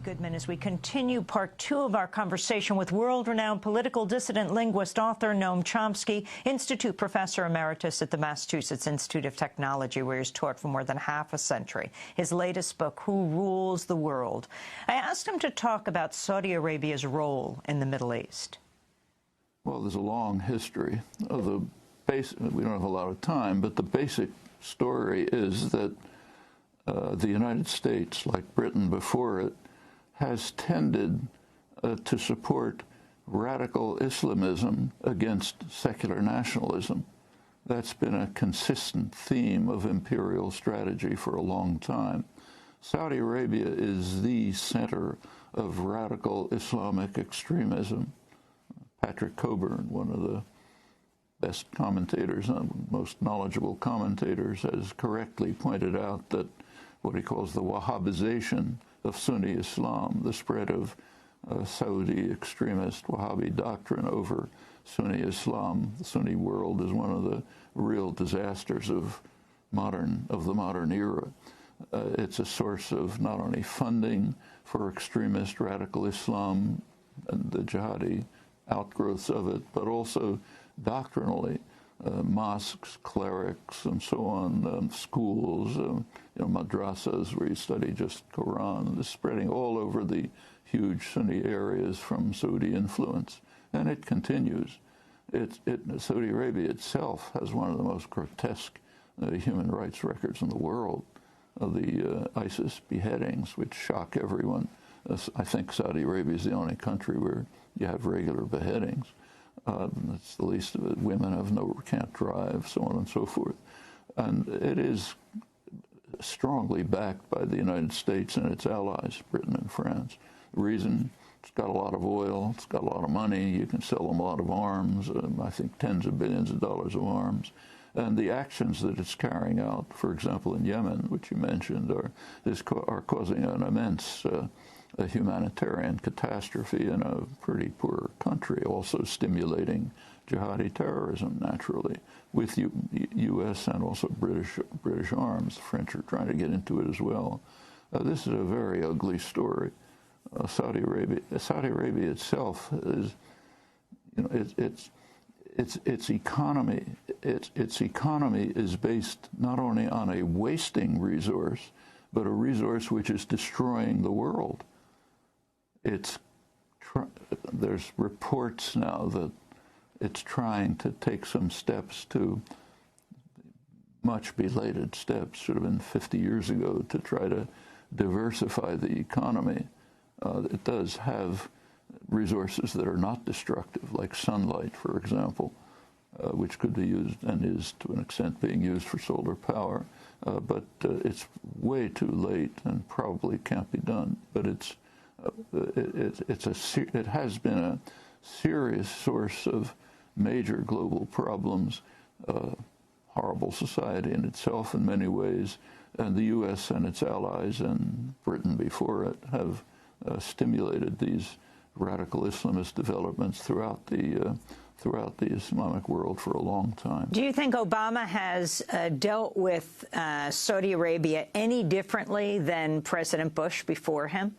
Goodman, as we continue part two of our conversation with world-renowned political dissident, linguist, author Noam Chomsky, Institute Professor Emeritus at the Massachusetts Institute of Technology, where he's taught for more than half a century. His latest book, Who Rules the World? I asked him to talk about Saudi Arabia's role in the Middle East. Well, there's a long history of the basic. We don't have a lot of time, but the basic story is that the United States, like Britain before it, has tended to support radical Islamism against secular nationalism. That's been a consistent theme of imperial strategy for a long time. Saudi Arabia is the center of radical Islamic extremism. Patrick Coburn, one of the best commentators, most knowledgeable commentators, has correctly pointed out that what he calls the Wahhabization of Sunni Islam, the spread of Saudi extremist Wahhabi doctrine over Sunni Islam, the Sunni world, is one of the real disasters of the modern era. It's a source of not only funding for extremist radical Islam and the jihadi outgrowths of it, but also doctrinally, mosques, clerics, and so on, schools, madrasas where you study just Quran, is spreading all over the huge Sunni areas from Saudi influence, and it continues. Saudi Arabia itself has one of the most grotesque human rights records in the world, of the ISIS beheadings, which shock everyone. I think Saudi Arabia is the only country where you have regular beheadings. It's the least of it. Women can't drive, so on and so forth. And it is strongly backed by the United States and its allies, Britain and France. The reason, it's got a lot of oil, it's got a lot of money, you can sell them a lot of arms, I think tens of billions of dollars of arms. And the actions that it's carrying out, for example, in Yemen, which you mentioned, are causing an immense a humanitarian catastrophe in a pretty poor country, also stimulating jihadi terrorism, naturally, with U.S. and also British arms. The French are trying to get into it as well. This is a very ugly story. Saudi Arabia itself is, its economy is based not only on a wasting resource, but a resource which is destroying the world. There's reports now that it's trying to take some steps, much belated steps, should have been 50 years ago, to try to diversify the economy. It does have resources that are not destructive, like sunlight, for example, which could be used and is to an extent being used for solar power. But it's way too late and probably can't be done. But it has been a serious source of major global problems, horrible society in itself in many ways, and the U.S. and its allies and Britain before it have stimulated these radical Islamist developments throughout the Islamic world for a long time. Do you think Obama has dealt with Saudi Arabia any differently than President Bush before him?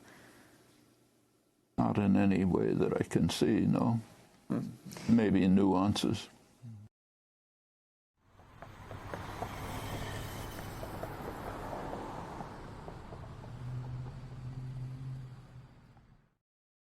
Not in any way that I can see, no. Maybe nuances.